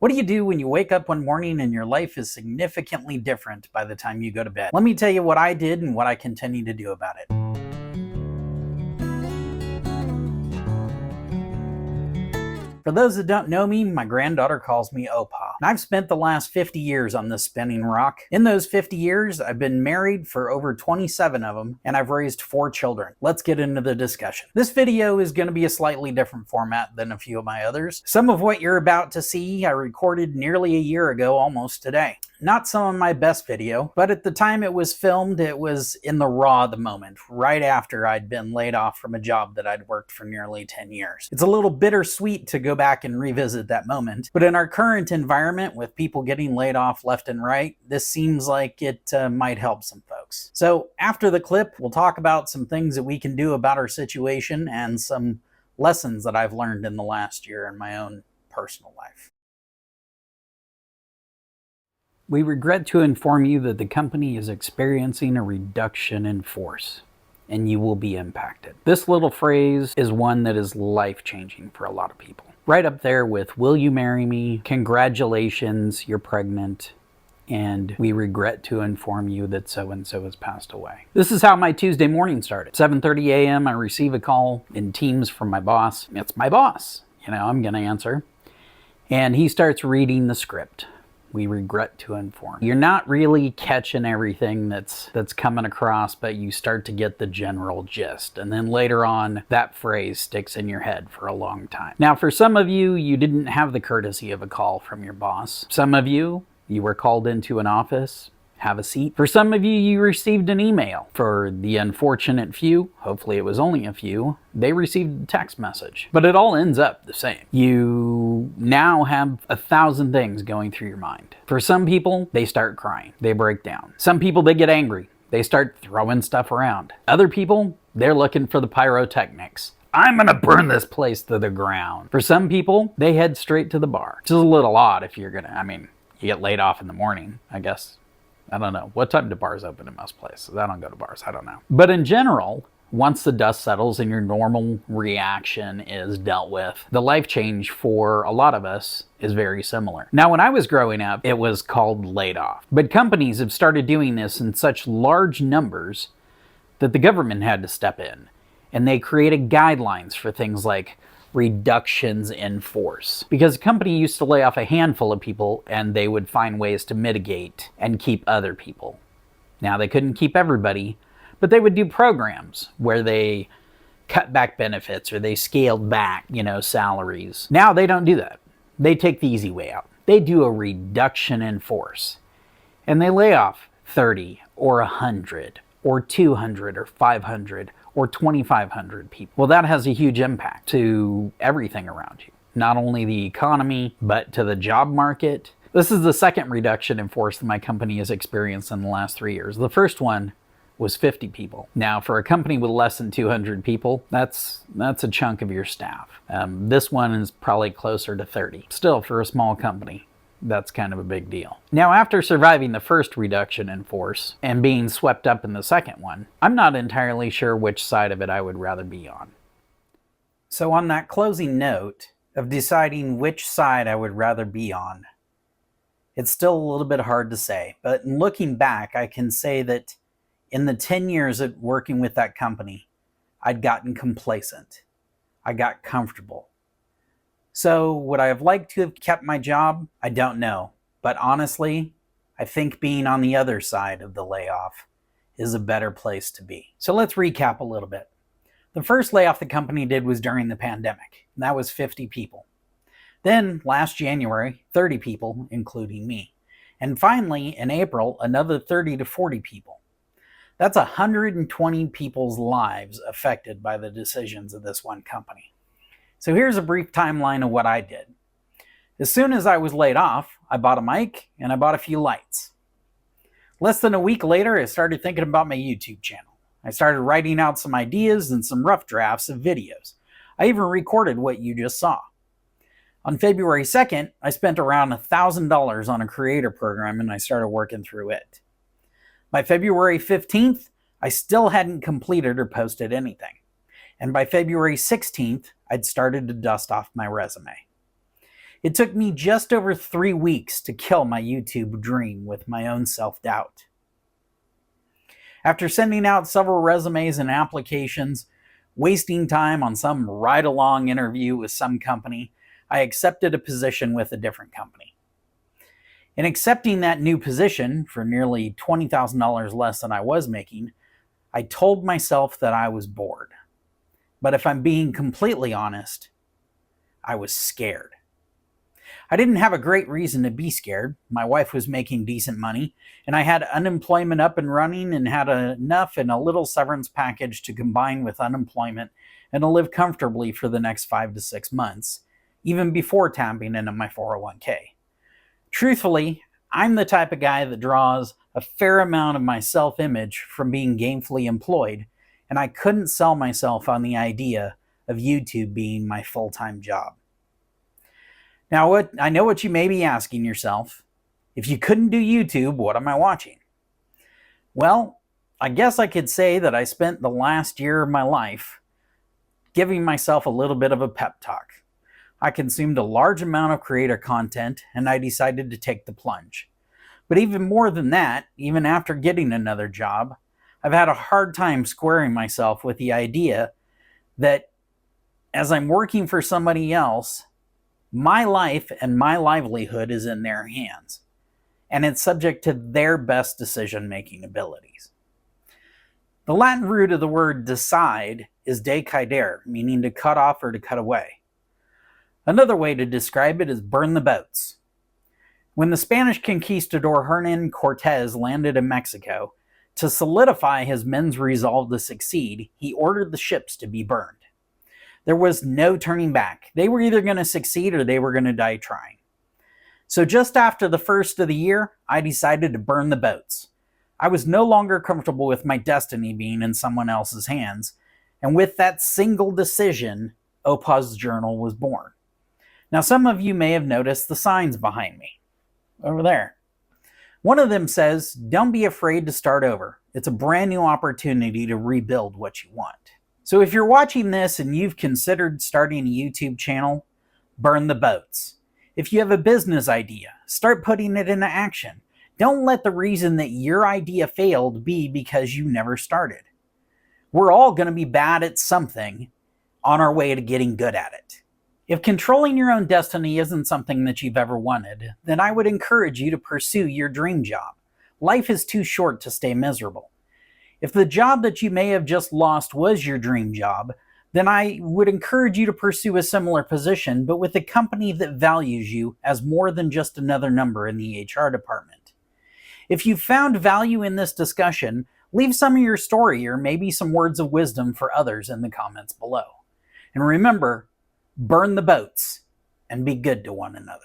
What do you do when you wake up one morning and your life is significantly different by the time you go to bed? Let me tell you what I did and what I continue to do about it. For those that don't know me, my granddaughter calls me Opa. And I've spent the last 50 years on this spinning rock. In those 50 years, I've been married for over 27 of them, and I've raised 4 children. Let's get into the discussion. This video is going to be a slightly different format than a few of my others. Some of what you're about to see I recorded nearly a year ago almost today. Not some of my best video, but at the time it was filmed, it was in the raw of the moment, right after I'd been laid off from a job that I'd worked for nearly 10 years. It's a little bittersweet to go back and revisit that moment, but in our current environment with people getting laid off left and right, this seems like it might help some folks. So after the clip, we'll talk about some things that we can do about our situation and some lessons that I've learned in the last year in my own personal life. We regret to inform you that the company is experiencing a reduction in force, and you will be impacted. This little phrase is one that is life-changing for a lot of people. Right up there with, will you marry me? Congratulations, you're pregnant. And we regret to inform you that so-and-so has passed away. This is how my Tuesday morning started. 7:30 a.m. I receive a call in Teams from my boss. It's my boss. I'm going to answer. And he starts reading the script. We regret to inform. You're not really catching everything that's coming across, but you start to get the general gist. And then later on, that phrase sticks in your head for a long time. Now, for some of you, you didn't have the courtesy of a call from your boss. Some of you were called into an office. Have a seat. For some of you, you received an email. For the unfortunate few, hopefully it was only a few, they received a text message. But it all ends up the same. You now have 1,000 things going through your mind. For some people, they start crying. They break down. Some people, they get angry. They start throwing stuff around. Other people, they're looking for the pyrotechnics. I'm gonna burn this place to the ground. For some people, they head straight to the bar. Which is a little odd if you're you get laid off in the morning, I guess. I don't know. What time do bars open in most places? I don't go to bars. I don't know. But in general, once the dust settles and your normal reaction is dealt with, the life change for a lot of us is very similar. Now, when I was growing up, it was called laid off. But companies have started doing this in such large numbers that the government had to step in. And they created guidelines for things like reductions in force. Because a company used to lay off a handful of people and they would find ways to mitigate and keep other people. Now, they couldn't keep everybody, but they would do programs where they cut back benefits or they scaled back, salaries. Now they don't do that. They take the easy way out. They do a reduction in force. And they lay off 30 or 100 or 200 or 500 or 2,500 people. Well, that has a huge impact to everything around you. Not only the economy, but to the job market. This is the second reduction in force that my company has experienced in the last 3 years. The first one was 50 people. Now, for a company with less than 200 people, that's a chunk of your staff. This one is probably closer to 30. Still, for a small company, that's kind of a big deal. Now, after surviving the first reduction in force and being swept up in the second one, I'm not entirely sure which side of it I would rather be on. So on that closing note of deciding which side I would rather be on, it's still a little bit hard to say, but in looking back, I can say that in the 10 years of working with that company, I'd gotten complacent. I got comfortable. So would I have liked to have kept my job? I don't know. But honestly, I think being on the other side of the layoff is a better place to be. So let's recap a little bit. The first layoff the company did was during the pandemic, and that was 50 people. Then last January, 30 people, including me. And finally, in April, another 30 to 40 people. That's 120 people's lives affected by the decisions of this one company. So here's a brief timeline of what I did. As soon as I was laid off, I bought a mic and I bought a few lights. Less than a week later, I started thinking about my YouTube channel. I started writing out some ideas and some rough drafts of videos. I even recorded what you just saw. On February 2nd, I spent around $1,000 on a creator program and I started working through it. By February 15th, I still hadn't completed or posted anything. And by February 16th, I'd started to dust off my resume. It took me just over 3 weeks to kill my YouTube dream with my own self-doubt. After sending out several resumes and applications, wasting time on some ride-along interview with some company, I accepted a position with a different company. In accepting that new position for nearly $20,000 less than I was making, I told myself that I was bored. But if I'm being completely honest, I was scared. I didn't have a great reason to be scared. My wife was making decent money, and I had unemployment up and running and had enough in a little severance package to combine with unemployment and to live comfortably for the next 5 to 6 months, even before tapping into my 401k. Truthfully, I'm the type of guy that draws a fair amount of my self-image from being gainfully employed, and I couldn't sell myself on the idea of YouTube being my full-time job. Now, I know what you may be asking yourself. If you couldn't do YouTube, what am I watching? Well, I guess I could say that I spent the last year of my life giving myself a little bit of a pep talk. I consumed a large amount of creator content, and I decided to take the plunge. But even more than that, even after getting another job, I've had a hard time squaring myself with the idea that as I'm working for somebody else, my life and my livelihood is in their hands, and it's subject to their best decision-making abilities. The Latin root of the word decide is decader, meaning to cut off or to cut away. Another way to describe it is burn the boats. When the Spanish conquistador Hernan Cortez landed in Mexico, to solidify his men's resolve to succeed, he ordered the ships to be burned. There was no turning back. They were either going to succeed or they were going to die trying. So just after the first of the year, I decided to burn the boats. I was no longer comfortable with my destiny being in someone else's hands, and with that single decision, Opaw's Journal was born. Now, some of you may have noticed the signs behind me, over there. One of them says, "Don't be afraid to start over. It's a brand new opportunity to rebuild what you want." So if you're watching this and you've considered starting a YouTube channel, burn the boats. If you have a business idea, start putting it into action. Don't let the reason that your idea failed be because you never started. We're all going to be bad at something on our way to getting good at it. If controlling your own destiny isn't something that you've ever wanted, then I would encourage you to pursue your dream job. Life is too short to stay miserable. If the job that you may have just lost was your dream job, then I would encourage you to pursue a similar position, but with a company that values you as more than just another number in the HR department. If you found value in this discussion, leave some of your story or maybe some words of wisdom for others in the comments below. And remember, burn the boats and be good to one another.